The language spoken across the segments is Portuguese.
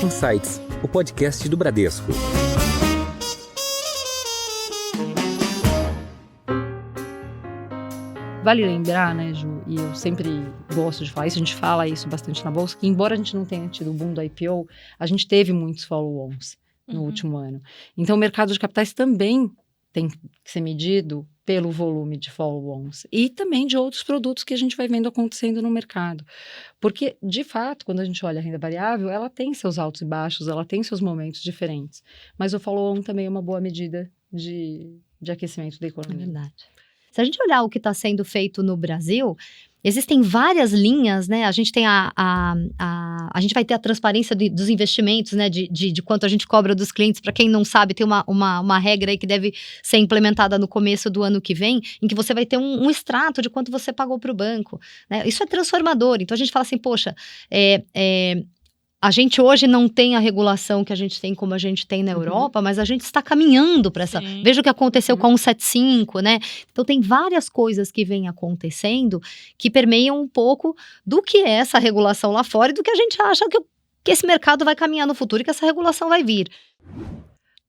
Insights, o podcast do Bradesco. Vale lembrar, né, Ju, e eu sempre gosto de falar isso, a gente fala isso bastante na Bolsa, que embora a gente não tenha tido o boom do IPO, a gente teve muitos follow-ons no último ano. Então, o mercado de capitais também tem que ser medido pelo volume de follow-ons e também de outros produtos que a gente vai vendo acontecendo no mercado. Porque, de fato, quando a gente olha a renda variável, ela tem seus altos e baixos, ela tem seus momentos diferentes. Mas o follow-on também é uma boa medida de aquecimento da É economia. verdade. Se a gente olhar o que está sendo feito no Brasil, existem várias linhas, né? A gente tem a gente vai ter a transparência dos investimentos, né? De quanto a gente cobra dos clientes. Para quem não sabe, tem uma regra aí que deve ser implementada no começo do ano que vem, em que você vai ter um extrato de quanto você pagou para o banco, né? Isso é transformador. Então a gente fala assim, poxa, a gente hoje não tem a regulação que a gente tem como a gente tem na Europa, mas a gente está caminhando para essa... Sim. Veja o que aconteceu com o 175, né? Então, tem várias coisas que vêm acontecendo que permeiam um pouco do que é essa regulação lá fora e do que a gente acha que esse mercado vai caminhar no futuro e que essa regulação vai vir.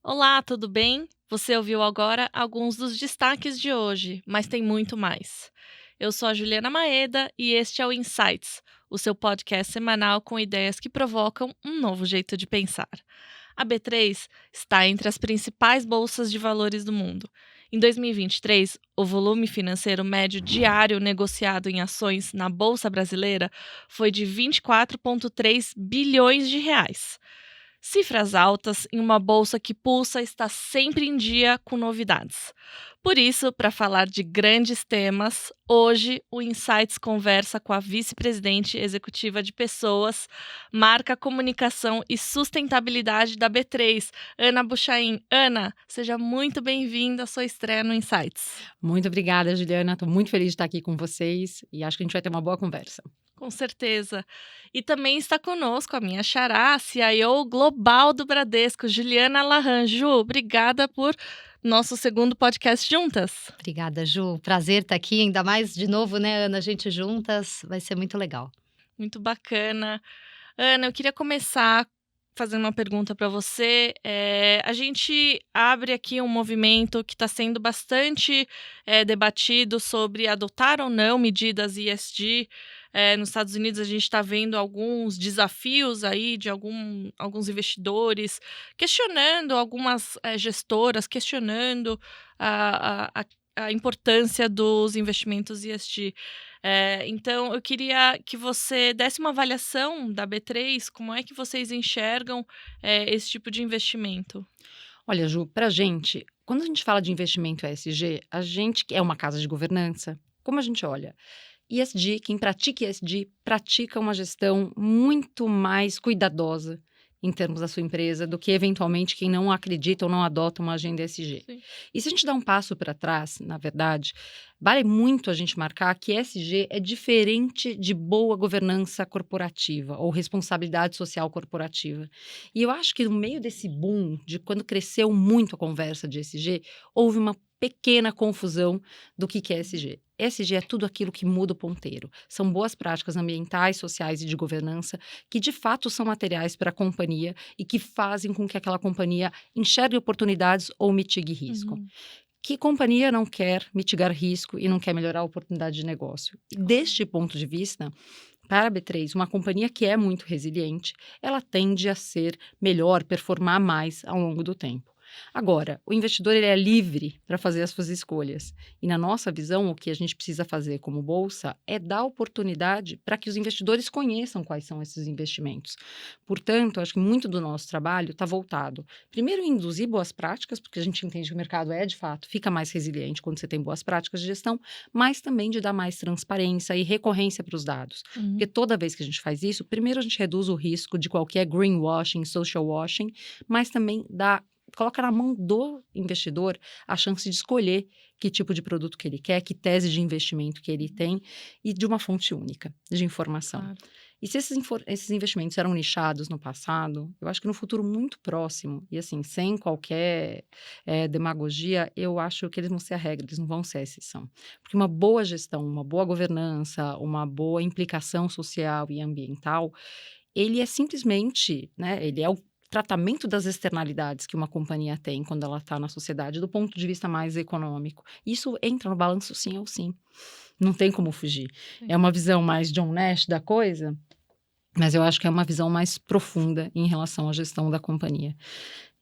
Olá, tudo bem? Você ouviu agora alguns dos destaques de hoje, mas tem muito mais. Eu sou a Juliana Maeda e este é o Insights, o seu podcast semanal com ideias que provocam um novo jeito de pensar. A B3 está entre as principais bolsas de valores do mundo. Em 2023, o volume financeiro médio diário negociado em ações na Bolsa Brasileira foi de 24,3 bilhões de reais. Cifras altas em uma bolsa que pulsa e está sempre em dia com novidades. Por isso, para falar de grandes temas, hoje o Insights conversa com a vice-presidente executiva de Pessoas, Marca, Comunicação e Sustentabilidade da B3, Ana Buchain. Ana, seja muito bem-vinda à sua estreia no Insights. Muito obrigada, Juliana. Estou muito feliz de estar aqui com vocês e acho que a gente vai ter uma boa conversa. Com certeza. E também está conosco a minha xará, CIO global do Bradesco, Juliana Laranjo. Obrigada por nosso segundo podcast juntas. Obrigada, Ju. Prazer estar aqui, ainda mais de novo, né, Ana? A gente juntas, vai ser muito legal. Muito bacana. Ana, eu queria começar fazendo uma pergunta para você. A gente abre aqui um movimento que está sendo bastante debatido sobre adotar ou não medidas ESG. Nos Estados Unidos, a gente está vendo alguns desafios aí de alguns investidores, questionando algumas gestoras, questionando a importância dos investimentos ESG. Então, eu queria que você desse uma avaliação da B3, como é que vocês enxergam esse tipo de investimento? Olha, Ju, para a gente, quando a gente fala de investimento ESG, a gente que é uma casa de governança, como a gente olha? ESG, quem pratica ESG, pratica uma gestão muito mais cuidadosa em termos da sua empresa do que, eventualmente, quem não acredita ou não adota uma agenda ESG. Sim. E se a gente dá um passo para trás, na verdade, vale muito a gente marcar que ESG é diferente de boa governança corporativa ou responsabilidade social corporativa. E eu acho que no meio desse boom, de quando cresceu muito a conversa de ESG, houve uma pequena confusão do que é ESG. ESG é tudo aquilo que muda o ponteiro. São boas práticas ambientais, sociais e de governança que, de fato, são materiais para a companhia e que fazem com que aquela companhia enxergue oportunidades ou mitigue risco. Que companhia não quer mitigar risco e não quer melhorar a oportunidade de negócio? E deste ponto de vista, para a B3, uma companhia que é muito resiliente, ela tende a ser melhor, performar mais ao longo do tempo. Agora, o investidor ele é livre para fazer as suas escolhas. E na nossa visão, o que a gente precisa fazer como bolsa é dar oportunidade para que os investidores conheçam quais são esses investimentos. Portanto, acho que muito do nosso trabalho está voltado, primeiro, em induzir boas práticas, porque a gente entende que o mercado de fato, fica mais resiliente quando você tem boas práticas de gestão, mas também de dar mais transparência e recorrência para os dados. Porque toda vez que a gente faz isso, primeiro a gente reduz o risco de qualquer greenwashing, social washing, mas também coloca na mão do investidor a chance de escolher que tipo de produto que ele quer, que tese de investimento que ele tem e de uma fonte única de informação. Claro. E se esses investimentos eram nichados no passado, eu acho que no futuro muito próximo, e assim, sem qualquer demagogia, eu acho que eles vão ser a regra, eles não vão ser a exceção. Porque uma boa gestão, uma boa governança, uma boa implicação social e ambiental, ele é simplesmente, né, ele é o tratamento das externalidades que uma companhia tem quando ela está na sociedade, do ponto de vista mais econômico. Isso entra no balanço sim ou sim. Não tem como fugir. Sim. É uma visão mais John Nash da coisa, mas eu acho que é uma visão mais profunda em relação à gestão da companhia.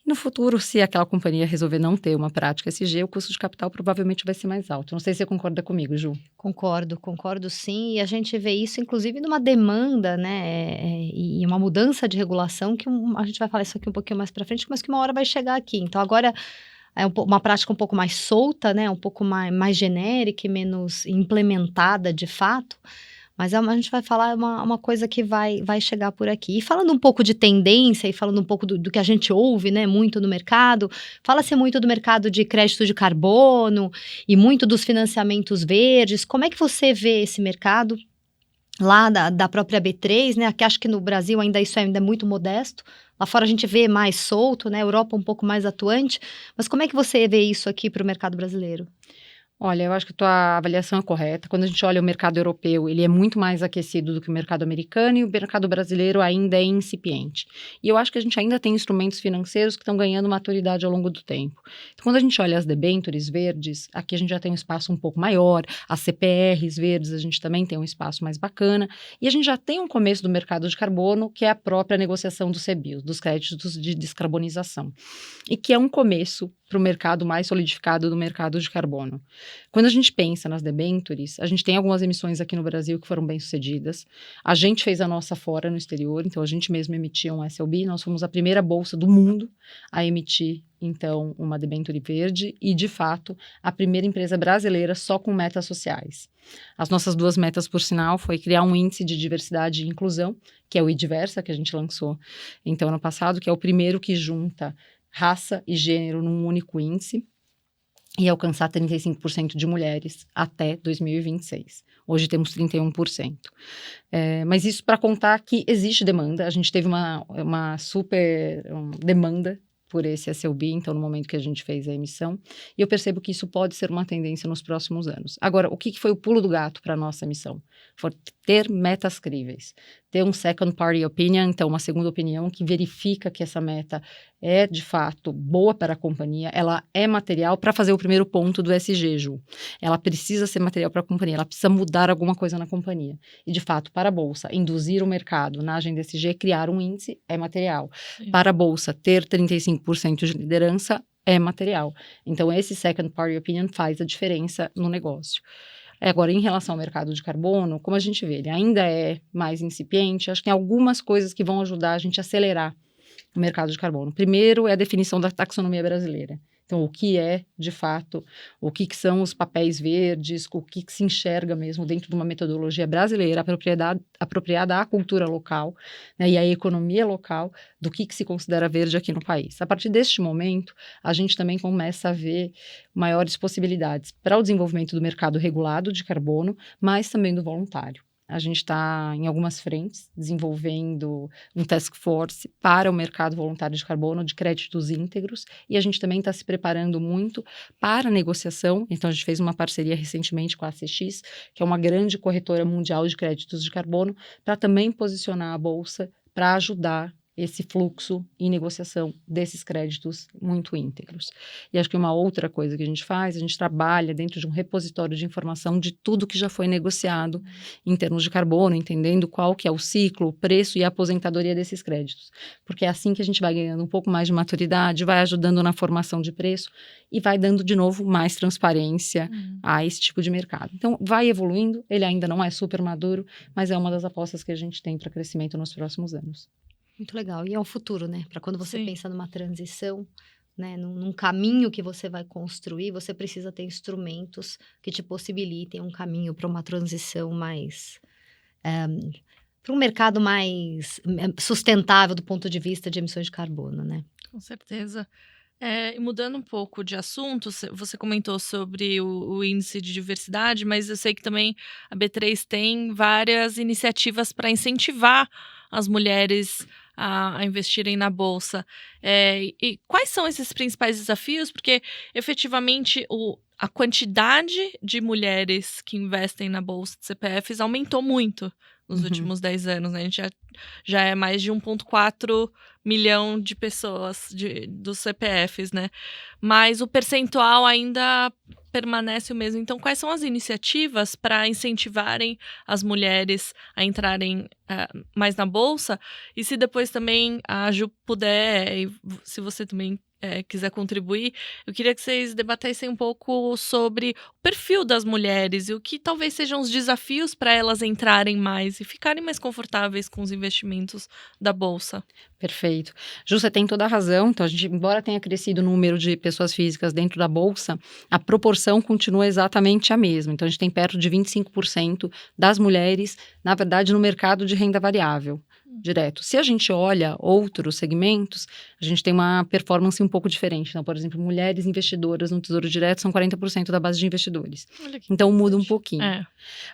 No futuro, se aquela companhia resolver não ter uma prática ESG, o custo de capital provavelmente vai ser mais alto. Não sei se você concorda comigo, Ju. Concordo sim, e a gente vê isso inclusive numa demanda, né, e uma mudança de regulação que a gente vai falar isso aqui um pouquinho mais para frente, mas que uma hora vai chegar aqui. Então agora é uma prática um pouco mais solta, né, um pouco mais genérica e menos implementada de fato, mas a gente vai falar uma coisa que vai chegar por aqui. E falando um pouco de tendência e falando um pouco do que a gente ouve, né, muito no mercado, fala-se muito do mercado de crédito de carbono e muito dos financiamentos verdes. Como é que você vê esse mercado lá da própria B3, né? Que acho que no Brasil isso ainda é muito modesto. Lá fora a gente vê mais solto, né? Europa um pouco mais atuante. Mas como é que você vê isso aqui para o mercado brasileiro? Olha, eu acho que a tua avaliação é correta. Quando a gente olha o mercado europeu, ele é muito mais aquecido do que o mercado americano e o mercado brasileiro ainda é incipiente. E eu acho que a gente ainda tem instrumentos financeiros que estão ganhando maturidade ao longo do tempo. Então, quando a gente olha as debêntures verdes, aqui a gente já tem um espaço um pouco maior, as CPRs verdes a gente também tem um espaço mais bacana, e a gente já tem um começo do mercado de carbono, que é a própria negociação dos CBIOs, dos créditos de descarbonização, e que é um começo para o mercado mais solidificado do mercado de carbono. Quando a gente pensa nas debêntures, a gente tem algumas emissões aqui no Brasil que foram bem-sucedidas. A gente fez a nossa fora no exterior, então a gente mesmo emitia um SLB. Nós fomos a primeira bolsa do mundo a emitir, então, uma debênture verde e, de fato, a primeira empresa brasileira só com metas sociais. As nossas 2 metas, por sinal, foi criar um índice de diversidade e inclusão, que é o iDiversa, que a gente lançou, então, ano passado, que é o primeiro que junta raça e gênero num único índice e alcançar 35% de mulheres até 2026. Hoje temos 31%. Mas isso para contar que existe demanda. A gente teve uma super demanda por esse SLB, então, no momento que a gente fez a emissão, e eu percebo que isso pode ser uma tendência nos próximos anos. Agora, o que foi o pulo do gato para a nossa emissão? Foi ter metas críveis, ter um second party opinion, então uma segunda opinião que verifica que essa meta é, de fato, boa para a companhia, ela é material para fazer o primeiro ponto do SG, Ju. Ela precisa ser material para a companhia, ela precisa mudar alguma coisa na companhia. E, de fato, para a Bolsa, induzir o mercado na agenda SG, criar um índice é material. Sim. Para a Bolsa, ter 35% de liderança é material. Então, esse second party opinion faz a diferença no negócio. Agora, em relação ao mercado de carbono, como a gente vê, ele ainda é mais incipiente, acho que tem algumas coisas que vão ajudar a gente a acelerar o mercado de carbono. Primeiro é a definição da taxonomia brasileira. Então, o que é, de fato, o que são os papéis verdes, o que se enxerga mesmo dentro de uma metodologia brasileira apropriada à cultura local, né, e à economia local, do que se considera verde aqui no país. A partir deste momento, a gente também começa a ver maiores possibilidades para o desenvolvimento do mercado regulado de carbono, mas também do voluntário. A gente está em algumas frentes, desenvolvendo um task force para o mercado voluntário de carbono, de créditos íntegros, e a gente também está se preparando muito para a negociação. Então, a gente fez uma parceria recentemente com a ACX, que é uma grande corretora mundial de créditos de carbono, para também posicionar a Bolsa para ajudar esse fluxo e negociação desses créditos muito íntegros. E acho que uma outra coisa que a gente trabalha dentro de um repositório de informação de tudo que já foi negociado em termos de carbono, entendendo qual que é o ciclo, o preço e a aposentadoria desses créditos. Porque é assim que a gente vai ganhando um pouco mais de maturidade, vai ajudando na formação de preço e vai dando, de novo, mais transparência a esse tipo de mercado. Então, vai evoluindo, ele ainda não é super maduro, mas é uma das apostas que a gente tem para crescimento nos próximos anos. Muito legal. E é um futuro, né? Para quando você Sim. pensa numa transição, né? Num caminho que você vai construir, você precisa ter instrumentos que te possibilitem um caminho para uma transição mais... para um mercado mais sustentável do ponto de vista de emissões de carbono, né? Com certeza. E mudando um pouco de assunto, você comentou sobre o índice de diversidade, mas eu sei que também a B3 tem várias iniciativas para incentivar as mulheres a investirem na Bolsa. E quais são esses principais desafios? Porque, efetivamente, a quantidade de mulheres que investem na Bolsa de CPFs aumentou muito nos últimos 10 anos, né? A gente já é mais de 1,4 milhão de pessoas dos CPFs, né? Mas o percentual ainda permanece o mesmo. Então, quais são as iniciativas para incentivarem as mulheres a entrarem mais na Bolsa? E se depois também a Ju puder, e se você também quiser contribuir, eu queria que vocês debatessem um pouco sobre o perfil das mulheres e o que talvez sejam os desafios para elas entrarem mais e ficarem mais confortáveis com os investimentos da Bolsa. Perfeito. Ju, você tem toda a razão. Então, a gente, embora tenha crescido o número de pessoas físicas dentro da Bolsa, a proporção continua exatamente a mesma. Então, a gente tem perto de 25% das mulheres, na verdade, no mercado de renda variável. Direto. Se a gente olha outros segmentos, a gente tem uma performance um pouco diferente. Então, por exemplo, mulheres investidoras no Tesouro Direto são 40% da base de investidores. Então, muda um pouquinho.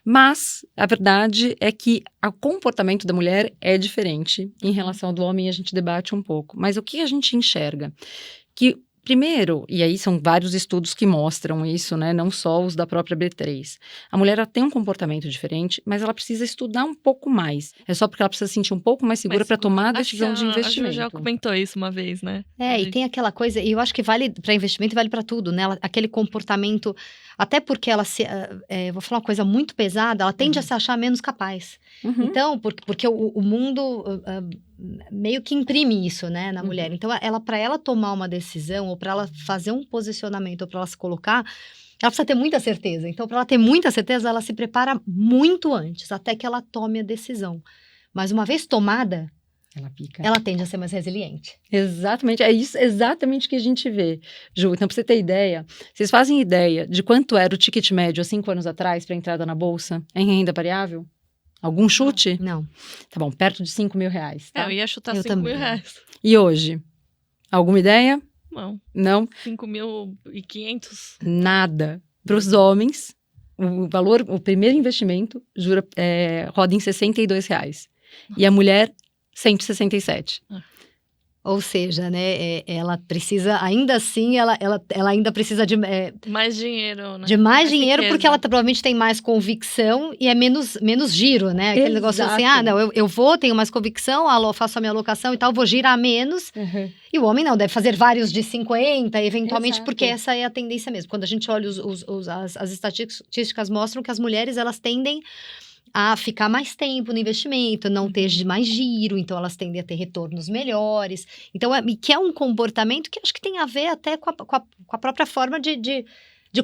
Mas, a verdade é que o comportamento da mulher é diferente em relação ao do homem, e a gente debate um pouco. Mas o que a gente enxerga? Que primeiro, e aí são vários estudos que mostram isso, né? Não só os da própria B3. A mulher ela tem um comportamento diferente, mas ela precisa estudar um pouco mais. É só porque ela precisa se sentir um pouco mais segura para tomar a decisão de investimento. A Ju já comentou isso uma vez, né? E tem aquela coisa, e eu acho que vale para investimento, vale para tudo, né? Aquele comportamento, até porque ela vou falar uma coisa muito pesada, ela tende a se achar menos capaz. Então, porque o mundo meio que imprime isso, né, na mulher. Então, para ela tomar uma decisão, ou para ela fazer um posicionamento, ou para ela se colocar, ela precisa ter muita certeza. Então, para ela ter muita certeza, ela se prepara muito antes, até que ela tome a decisão. Mas uma vez tomada, ela tende a ser mais resiliente. Exatamente, é isso exatamente que a gente vê, Ju. Então, para você ter ideia, vocês fazem ideia de quanto era o ticket médio há 5 anos atrás para entrada na Bolsa em renda variável? Algum chute? Não. Tá bom, perto de 5 mil reais. Tá? Eu ia chutar eu 5 também. mil reais. E hoje? Alguma ideia? Não. Não? 5.500? Nada. Para os homens, o primeiro investimento roda em R$62. E a mulher, 167. Ou seja, né, ela precisa, ainda assim, ela ainda precisa de... mais dinheiro, né? De mais dinheiro, riqueza. porque ela provavelmente tem mais convicção e é menos giro, né? Aquele negócio assim, não, eu tenho mais convicção, faço a minha alocação e tal, vou girar menos. E o homem não, deve fazer vários de 50, eventualmente, porque essa é a tendência mesmo. Quando a gente olha as estatísticas mostram que as mulheres, elas tendem a ficar mais tempo no investimento, não ter mais giro, então elas tendem a ter retornos melhores. Então, que é um comportamento que acho que tem a ver até com a própria forma de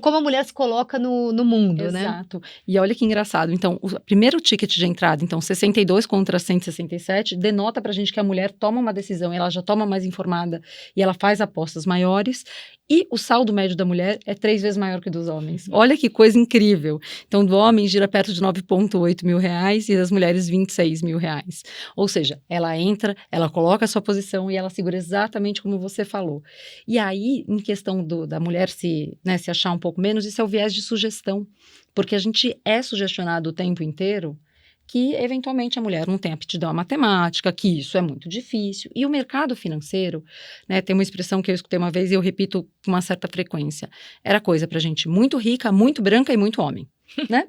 como a mulher se coloca no mundo, né? Exato. E olha que engraçado. Então, o primeiro ticket de entrada, então, 62 contra 167, denota pra gente que a mulher toma uma decisão, ela já toma mais informada e ela faz apostas maiores. E o saldo médio da mulher é 3 vezes maior que o dos homens. Olha que coisa incrível. Então, do homem gira perto de 9,8 mil reais e das mulheres 26 mil reais. Ou seja, ela entra, ela coloca a sua posição e ela segura exatamente como você falou. E aí, em questão da mulher se achar um pouco menos, isso é o viés de sugestão. Porque a gente é sugestionado o tempo inteiro que, eventualmente, a mulher não tem aptidão à matemática, que isso é muito difícil. E o mercado financeiro, né, tem uma expressão que eu escutei uma vez e eu repito com uma certa frequência. Era coisa pra gente muito rica, muito branca e muito homem, né?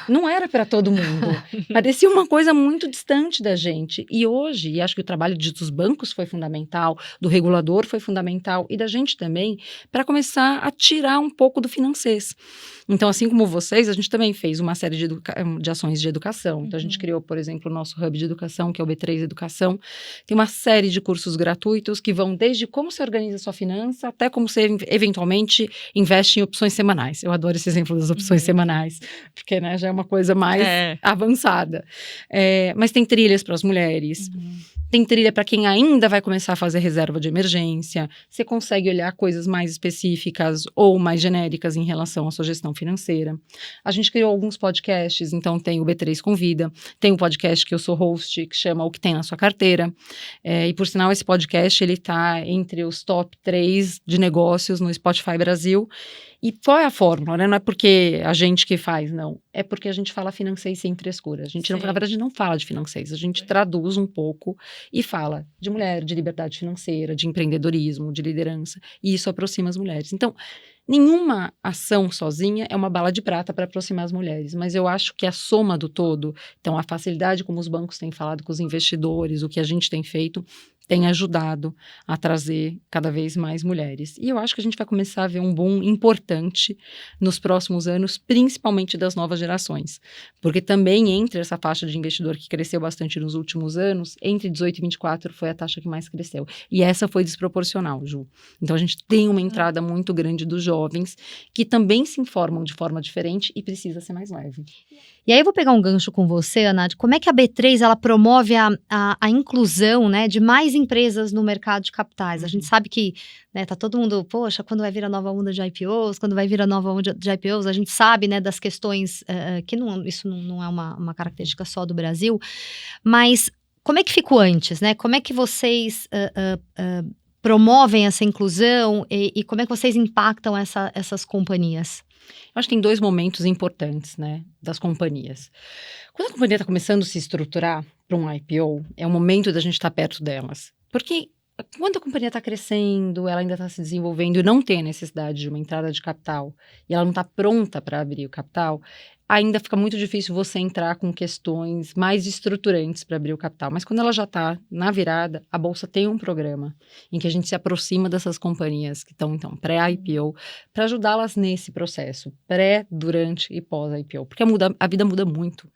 Não era para todo mundo. Parecia uma coisa muito distante da gente. E hoje, e acho que o trabalho dos bancos foi fundamental, do regulador foi fundamental e da gente também, para começar a tirar um pouco do financês. Então, assim como vocês, a gente também fez uma série de ações de educação. Então, a gente criou, por exemplo, o nosso hub de educação, que é o B3 Educação. Tem uma série de cursos gratuitos que vão desde como você organiza a sua finança até como você, eventualmente, investe em opções semanais. Eu adoro esse exemplo das opções semanais, porque, né, já é uma coisa mais avançada. Mas tem trilhas para as mulheres. Tem trilha para quem ainda vai começar a fazer reserva de emergência. Você consegue olhar coisas mais específicas ou mais genéricas em relação à sua gestão financeira. A gente criou alguns podcasts, então tem o B3 Convida, tem um podcast que eu sou host, que chama O Que Tem Na Sua Carteira. E por sinal, esse podcast, ele tá entre os top 3 de negócios no Spotify Brasil. E qual é a fórmula, né? Não é porque a gente que faz, não. É porque a gente fala financeiro sem frescura. A gente, não, na verdade, não fala de financeiro. A gente traduz um pouco e fala de mulher, de liberdade financeira, de empreendedorismo, de liderança. E isso aproxima as mulheres. Então, nenhuma ação sozinha é uma bala de prata para aproximar as mulheres. Mas eu acho que a soma do todo, então a facilidade como os bancos têm falado com os investidores, o que a gente tem feito, tem ajudado a trazer cada vez mais mulheres. E eu acho que a gente vai começar a ver um boom importante nos próximos anos, principalmente das novas gerações. Porque também entre essa faixa de investidor que cresceu bastante nos últimos anos, entre 18 e 24 foi a taxa que mais cresceu. E essa foi desproporcional, Ju. Então a gente tem uma entrada muito grande dos jovens que também se informam de forma diferente e precisa ser mais leve. E aí eu vou pegar um gancho com você, Ana, de como é que a B3 ela promove a inclusão, né, de mais empresas no mercado de capitais. A gente sabe que, né, tá todo mundo, poxa, quando vai vir a nova onda de IPOs, quando vai vir a nova onda de IPOs, a gente sabe, né, das questões, que isso não é uma característica só do Brasil, mas como é que ficou antes, né? Como é que vocês promovem essa inclusão e como é que vocês impactam essas companhias? Eu acho que tem 2 momentos importantes, né, das companhias. Quando a companhia está começando a se estruturar para um IPO, é o momento da gente estar perto delas. Porque quando a companhia está crescendo, ela ainda está se desenvolvendo e não tem a necessidade de uma entrada de capital, e ela não está pronta para abrir o capital, ainda fica muito difícil você entrar com questões mais estruturantes para abrir o capital. Mas quando ela já está na virada, a Bolsa tem um programa em que a gente se aproxima dessas companhias que estão, então, pré-IPO, para ajudá-las nesse processo, pré, durante e pós-IPO. Porque a vida muda muito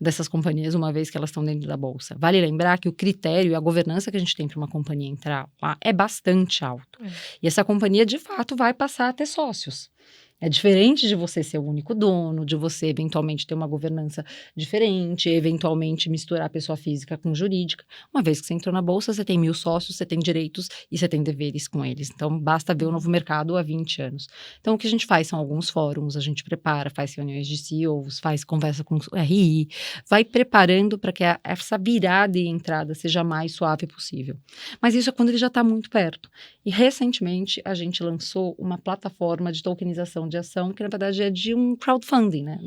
dessas companhias uma vez que elas estão dentro da Bolsa. Vale lembrar que o critério e a governança que a gente tem para uma companhia entrar lá é bastante alto. E essa companhia, de fato, vai passar a ter sócios. É diferente de você ser o único dono, de você eventualmente ter uma governança diferente, eventualmente misturar a pessoa física com jurídica. Uma vez que você entrou na Bolsa, você tem 1000 sócios, você tem direitos e você tem deveres com eles. Então, basta ver o novo mercado há 20 anos. Então, o que a gente faz são alguns fóruns, a gente prepara, faz reuniões de CEOs, faz conversa com o RI, vai preparando para que essa virada e entrada seja a mais suave possível. Mas isso é quando ele já está muito perto. E, recentemente, a gente lançou uma plataforma de tokenização de ação, que na verdade é de um crowdfunding, né?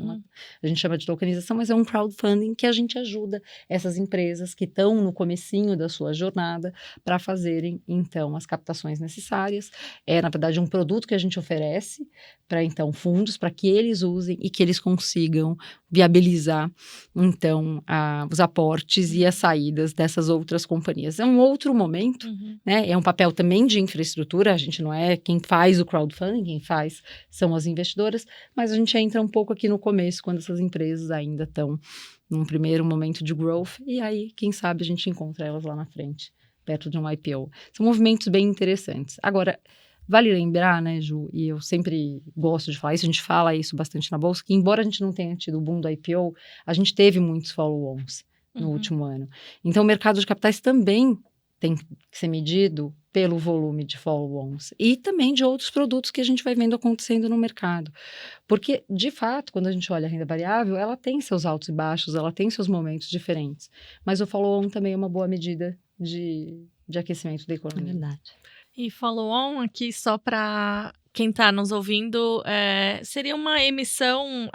A gente chama de tokenização, mas é um crowdfunding que a gente ajuda essas empresas que estão no comecinho da sua jornada para fazerem, então, as captações necessárias. É, na verdade, um produto que a gente oferece para, então, fundos, para que eles usem e que eles consigam viabilizar, então, os aportes e as saídas dessas outras companhias. É um outro momento, né? É um papel também de infraestrutura, a gente não é quem faz o crowdfunding, quem faz são as investidoras, mas a gente entra um pouco aqui no começo, quando essas empresas ainda estão num primeiro momento de growth, e aí, quem sabe, a gente encontra elas lá na frente, perto de um IPO. São movimentos bem interessantes. Agora, vale lembrar, né, Ju, e eu sempre gosto de falar isso, a gente fala isso bastante na Bolsa, que embora a gente não tenha tido o boom do IPO, a gente teve muitos follow-ons no último ano. Então, o mercado de capitais também tem que ser medido pelo volume de follow-ons e também de outros produtos que a gente vai vendo acontecendo no mercado. Porque, de fato, quando a gente olha a renda variável, ela tem seus altos e baixos, ela tem seus momentos diferentes. Mas o follow-on também é uma boa medida de aquecimento da economia. É verdade. E follow-on aqui, só para quem está nos ouvindo, seria uma emissão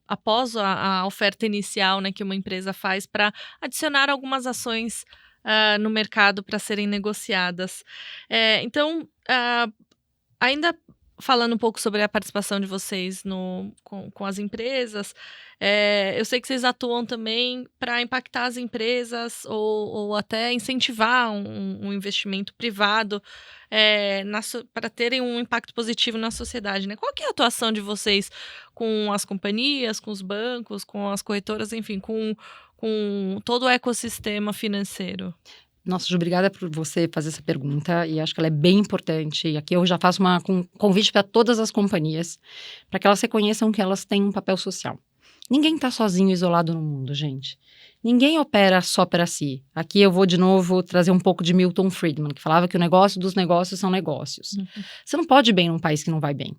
após a oferta inicial, né, que uma empresa faz para adicionar algumas ações no mercado para serem negociadas. Então, ainda falando um pouco sobre a participação de vocês com as empresas, eu sei que vocês atuam também para impactar as empresas ou até incentivar um investimento privado para terem um impacto positivo na sociedade, né? Qual que é a atuação de vocês com as companhias, com os bancos, com as corretoras, enfim, com todo o ecossistema financeiro? Nossa, Ju, obrigada por você fazer essa pergunta e acho que ela é bem importante. E aqui eu já faço um convite para todas as companhias, para que elas reconheçam que elas têm um papel social. Ninguém está sozinho, isolado no mundo, gente. Ninguém opera só para si. Aqui eu vou de novo trazer um pouco de Milton Friedman, que falava que o negócio dos negócios são negócios. Você não pode ir bem num país que não vai bem.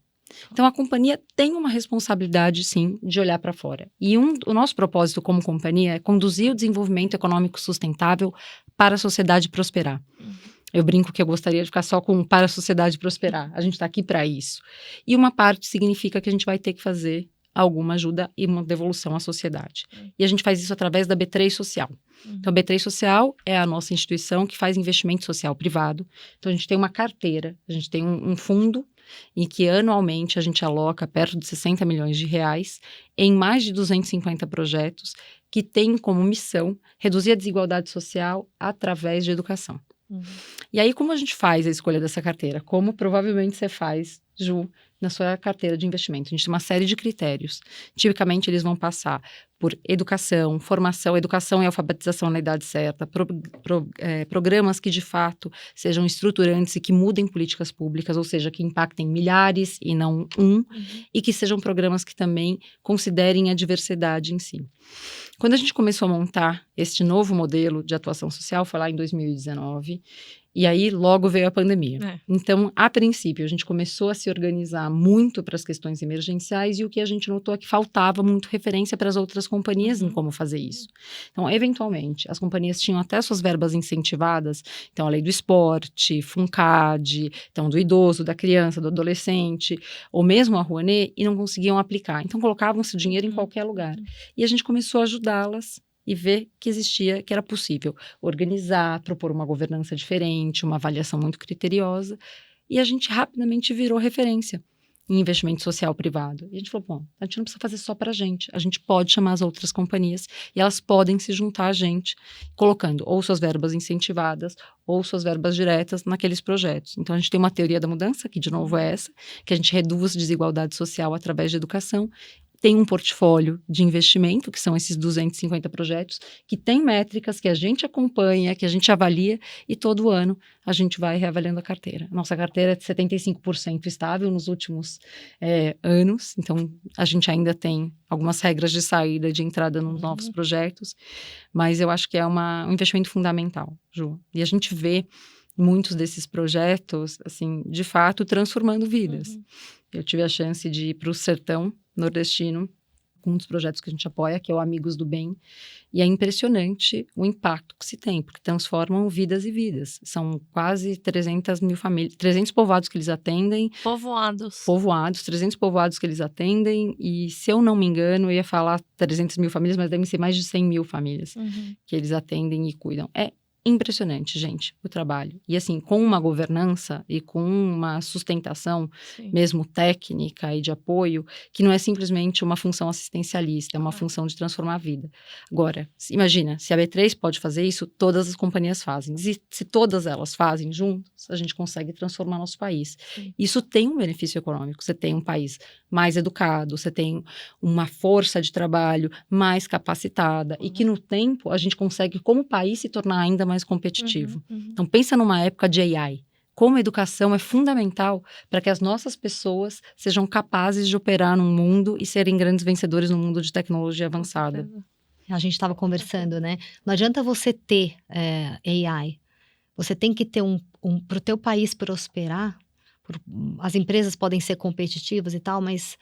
Então, a companhia tem uma responsabilidade, sim, de olhar para fora. E o nosso propósito como companhia é conduzir o desenvolvimento econômico sustentável para a sociedade prosperar. Eu brinco que eu gostaria de ficar só com para a sociedade prosperar. A gente está aqui para isso. E uma parte significa que a gente vai ter que fazer alguma ajuda e uma devolução à sociedade. E a gente faz isso através da B3 Social. Então, a B3 Social é a nossa instituição que faz investimento social privado. Então, a gente tem uma carteira, a gente tem um fundo em que anualmente a gente aloca perto de 60 milhões de reais em mais de 250 projetos que têm como missão reduzir a desigualdade social através de educação. E aí, como a gente faz a escolha dessa carteira? Como provavelmente você faz, Ju, na sua carteira de investimento. A gente tem uma série de critérios. Tipicamente, eles vão passar por educação, formação, educação e alfabetização na idade certa, programas que, de fato, sejam estruturantes e que mudem políticas públicas, ou seja, que impactem milhares e não e que sejam programas que também considerem a diversidade em si. Quando a gente começou a montar este novo modelo de atuação social, foi lá em 2019, e aí logo veio a pandemia. Então, a princípio, a gente começou a se organizar muito para as questões emergenciais e o que a gente notou é que faltava muito referência para as outras companhias em como fazer isso. Então, eventualmente, as companhias tinham até suas verbas incentivadas, então a lei do esporte, FUNCAD, então do idoso, da criança, do adolescente, ou mesmo a Rouanet, e não conseguiam aplicar. Então, colocavam-se o dinheiro em qualquer lugar. E a gente começou a ajudá-las e ver que existia, que era possível organizar, propor uma governança diferente, uma avaliação muito criteriosa, e a gente rapidamente virou referência em investimento social privado. E a gente falou, bom, a gente não precisa fazer só para a gente pode chamar as outras companhias e elas podem se juntar a gente, colocando ou suas verbas incentivadas ou suas verbas diretas naqueles projetos. Então, a gente tem uma teoria da mudança, que de novo é essa, que a gente reduz desigualdade social através de educação. Tem um portfólio de investimento, que são esses 250 projetos, que tem métricas que a gente acompanha, que a gente avalia, e todo ano a gente vai reavaliando a carteira. Nossa carteira é de 75% estável nos últimos anos, então a gente ainda tem algumas regras de saída e de entrada nos novos projetos, mas eu acho que é um investimento fundamental, Ju. E a gente vê muitos desses projetos, assim, de fato, transformando vidas. Eu tive a chance de ir para o sertão nordestino, com um dos projetos que a gente apoia, que é o Amigos do Bem, e é impressionante o impacto que se tem, porque transformam vidas e vidas. São quase 300 mil famílias, 300 povoados que eles atendem. Povoados, 300 povoados que eles atendem, e se eu não me engano, eu ia falar 300 mil famílias, mas devem ser mais de 100 mil famílias que eles atendem e cuidam. É impressionante, gente, o trabalho. E assim, com uma governança e com uma sustentação, mesmo técnica e de apoio, que não é simplesmente uma função assistencialista, é uma função de transformar a vida. Agora, imagina, se a B3 pode fazer isso, todas as companhias fazem. E se todas elas fazem juntas, a gente consegue transformar nosso país. Isso tem um benefício econômico. Você tem um país mais educado, você tem uma força de trabalho mais capacitada e que no tempo a gente consegue, como país, se tornar ainda mais competitivo. Então, pensa numa época de AI. Como a educação é fundamental para que as nossas pessoas sejam capazes de operar num mundo e serem grandes vencedores no mundo de tecnologia avançada. A gente estava conversando, né? Não adianta você ter AI. Você tem que ter para o teu país prosperar. As empresas podem ser competitivas e tal, mas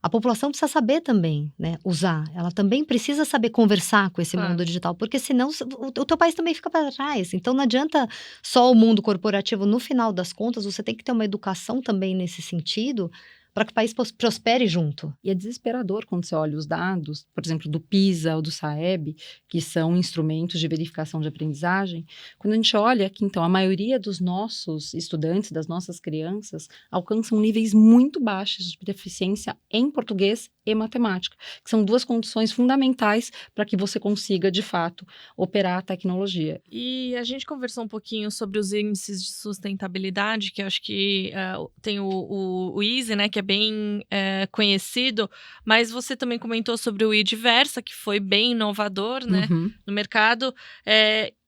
a população precisa saber também, né, usar. Ela também precisa saber conversar com esse mundo digital, porque senão o teu país também fica para trás. Então não adianta só o mundo corporativo. No final das contas, você tem que ter uma educação também nesse sentido, para que o país prospere junto. E é desesperador quando você olha os dados, por exemplo, do PISA ou do SAEB, que são instrumentos de verificação de aprendizagem, quando a gente olha que, então, a maioria dos nossos estudantes, das nossas crianças, alcançam níveis muito baixos de deficiência em português e matemática, que são duas condições fundamentais para que você consiga, de fato, operar a tecnologia. E a gente conversou um pouquinho sobre os índices de sustentabilidade, que eu acho que tem o EASY, né, que é bem conhecido, mas você também comentou sobre o iDiversa, que foi bem inovador, né, no mercado.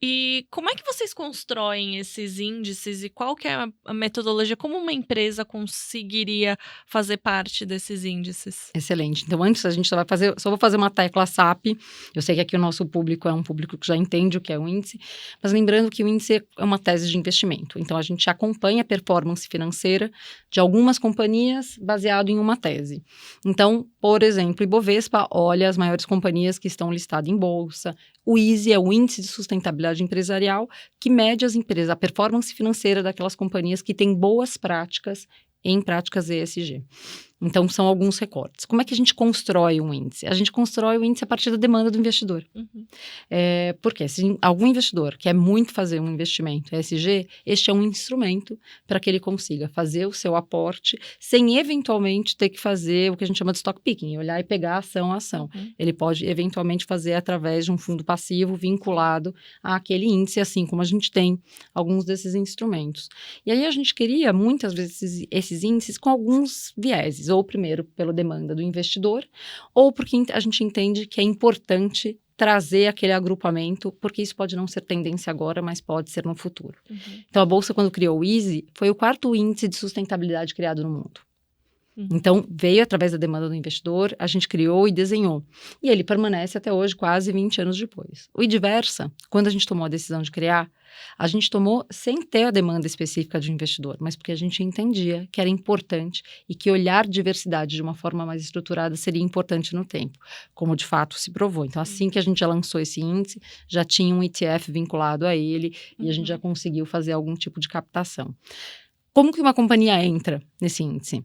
E como é que vocês constroem esses índices e qual que é a metodologia? Como uma empresa conseguiria fazer parte desses índices? Excelente. Então, antes a gente só vou fazer uma tecla SAP. Eu sei que aqui o nosso público é um público que já entende o que é o índice, mas lembrando que o índice é uma tese de investimento. Então, a gente acompanha a performance financeira de algumas companhias baseado em uma tese. Então, por exemplo, Ibovespa olha as maiores companhias que estão listadas em bolsa, O ISE é o Índice de Sustentabilidade Empresarial, que mede as empresas, a performance financeira daquelas companhias que têm boas práticas em práticas ESG. Então, são alguns recortes. Como é que a gente constrói um índice? A gente constrói o índice a partir da demanda do investidor. Porque se algum investidor quer muito fazer um investimento ESG, este é um instrumento para que ele consiga fazer o seu aporte sem eventualmente ter que fazer o que a gente chama de stock picking, olhar e pegar ação a ação. Ele pode eventualmente fazer através de um fundo passivo vinculado àquele índice, assim como a gente tem alguns desses instrumentos. E aí a gente queria muitas vezes esses índices com alguns vieses, ou primeiro pela demanda do investidor, ou porque a gente entende que é importante trazer aquele agrupamento, porque isso pode não ser tendência agora, mas pode ser no futuro. Então, a Bolsa, quando criou o ISE, foi o 4º índice de sustentabilidade criado no mundo. Então, veio através da demanda do investidor, a gente criou e desenhou. E ele permanece até hoje, quase 20 anos depois. O IDiversa, quando a gente tomou a decisão de criar, a gente tomou sem ter a demanda específica de investidor, mas porque a gente entendia que era importante e que olhar diversidade de uma forma mais estruturada seria importante no tempo, como de fato se provou. Então, assim que a gente já lançou esse índice, já tinha um ETF vinculado a ele e a gente já conseguiu fazer algum tipo de captação. Como que uma companhia entra nesse índice?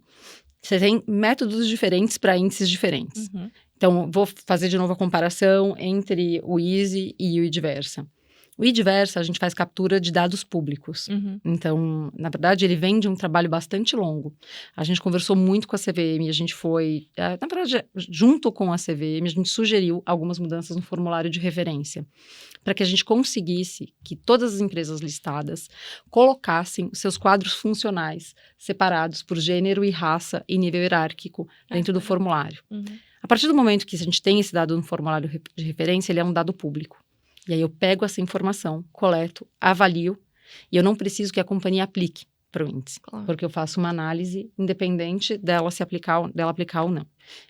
Você tem métodos diferentes para índices diferentes. Então, vou fazer de novo a comparação entre o ISE e o IDiversa. O IDiversa, a gente faz captura de dados públicos. Então, na verdade, ele vem de um trabalho bastante longo. A gente conversou muito com a CVM, a gente foi... na verdade, junto com a CVM, a gente sugeriu algumas mudanças no formulário de referência, para que a gente conseguisse que todas as empresas listadas colocassem seus quadros funcionais separados por gênero e raça e nível hierárquico dentro do formulário. A partir do momento que a gente tem esse dado no formulário de referência, ele é um dado público. E aí eu pego essa informação, coleto, avalio, e eu não preciso que a companhia aplique para o índice, porque eu faço uma análise independente dela aplicar ou não.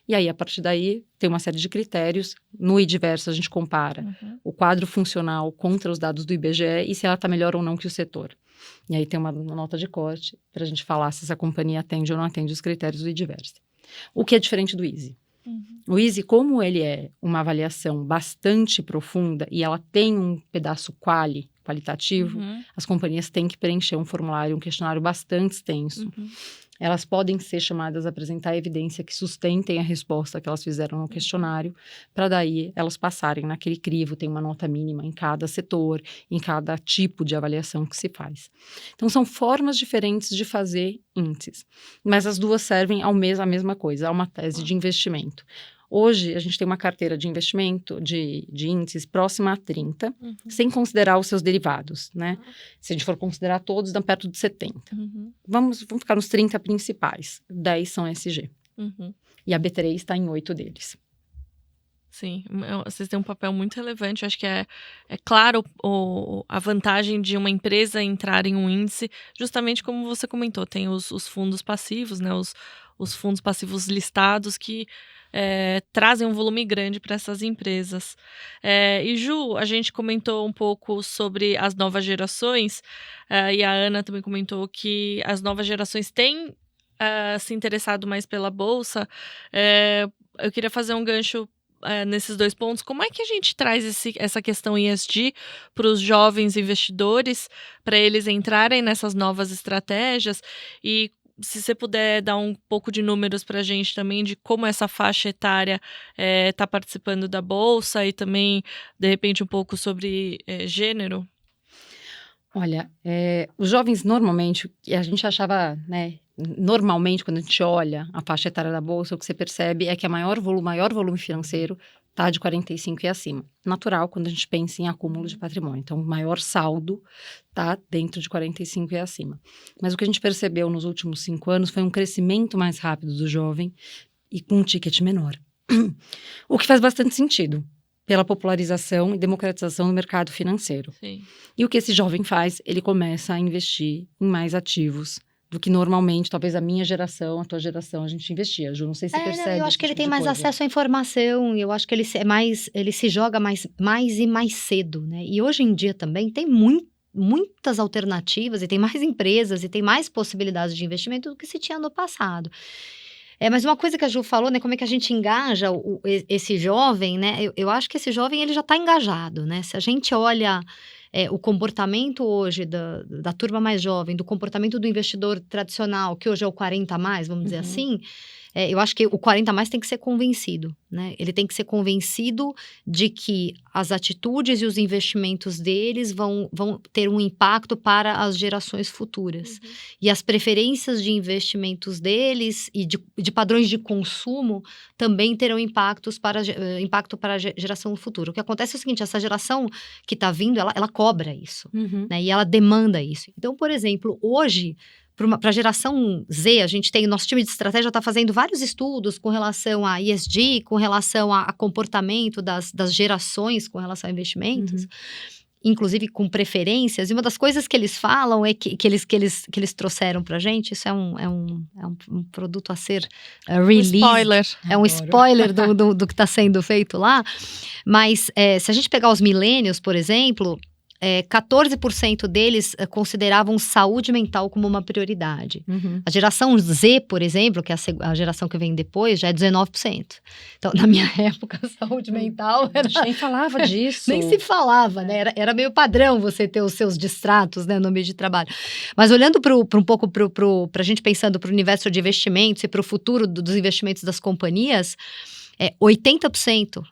E aí, a partir daí, tem uma série de critérios. No IDiversa, a gente compara o quadro funcional contra os dados do IBGE e se ela está melhor ou não que o setor. E aí tem uma nota de corte para a gente falar se essa companhia atende ou não atende os critérios do IDiversa. O que é diferente do ISE? O ISE, como ele é uma avaliação bastante profunda e ela tem um pedaço qualitativo, as companhias têm que preencher um formulário, um questionário bastante extenso. Elas podem ser chamadas a apresentar evidência que sustentem a resposta que elas fizeram no questionário, para daí elas passarem naquele crivo, tem uma nota mínima em cada setor, em cada tipo de avaliação que se faz. Então, são formas diferentes de fazer índices, mas as duas servem à mesma coisa, a uma tese de investimento. Hoje, a gente tem uma carteira de investimento de índices próxima a 30, sem considerar os seus derivados, né? Se a gente for considerar todos, dá perto de 70. Vamos ficar nos 30 principais. 10 são ESG. E a B3 está em 8 deles. Sim, vocês têm um papel muito relevante. Eu acho que é claro a vantagem de uma empresa entrar em um índice, justamente como você comentou, tem os fundos passivos, né? Os fundos passivos listados que trazem um volume grande para essas empresas. E Ju, a gente comentou um pouco sobre as novas gerações, e a Ana também comentou que as novas gerações têm se interessado mais pela Bolsa. Eu queria fazer um gancho nesses dois pontos. Como é que a gente traz essa questão ESG para os jovens investidores, para eles entrarem nessas novas estratégias? E se você puder dar um pouco de números para a gente também de como essa faixa etária está participando da Bolsa e também, de repente, um pouco sobre gênero. Olha, os jovens normalmente, a gente achava, né, normalmente quando a gente olha a faixa etária da Bolsa, o que você percebe é que o maior volume financeiro está de 45 e acima. Natural quando a gente pensa em acúmulo de patrimônio. Então, o maior saldo está dentro de 45 e acima. Mas o que a gente percebeu nos últimos 5 anos foi um crescimento mais rápido do jovem e com um ticket menor. O que faz bastante sentido pela popularização e democratização do mercado financeiro. Sim. E o que esse jovem faz? Ele começa a investir em mais ativos do que normalmente, talvez a minha geração, a tua geração, a gente investia. Ju, não sei se você percebe. Eu acho que ele tipo tem de mais coisa. acesso à informação, eu acho que ele se joga mais e mais cedo, né? E hoje em dia também tem muitas alternativas, e tem mais empresas, e tem mais possibilidades de investimento do que se tinha no passado. Mas uma coisa que a Ju falou, né, como é que a gente engaja esse jovem, né, eu acho que esse jovem ele já está engajado, né, se a gente olha o comportamento hoje da turma mais jovem, do comportamento do investidor tradicional, que hoje é o 40 a mais, vamos dizer assim, eu acho que o 40 a mais tem que ser convencido, né? Ele tem que ser convencido de que as atitudes e os investimentos deles vão ter um impacto para as gerações futuras. E as preferências de investimentos deles e de padrões de consumo também terão impacto para a geração futura. O que acontece é o seguinte, essa geração que está vindo, ela cobra isso, né? E ela demanda isso. Então, por exemplo, hoje, para a geração Z, nosso time de estratégia está fazendo vários estudos com relação a ESG, com relação a comportamento das gerações com relação a investimentos, inclusive com preferências. E uma das coisas que eles falam é que eles trouxeram para a gente, isso é um produto a ser released. Spoiler. É um spoiler do que está sendo feito lá. Mas se a gente pegar os millennials, por exemplo, 14% deles consideravam saúde mental como uma prioridade. A geração Z, por exemplo, que é a geração que vem depois, já é 19%. Então, na minha época, a saúde mental A gente nem falava disso. nem se falava, né? Era meio padrão você ter os seus distratos, né, no ambiente de trabalho. Mas olhando um pouco para a gente pensando para o universo de investimentos e para o futuro dos investimentos das companhias, 80%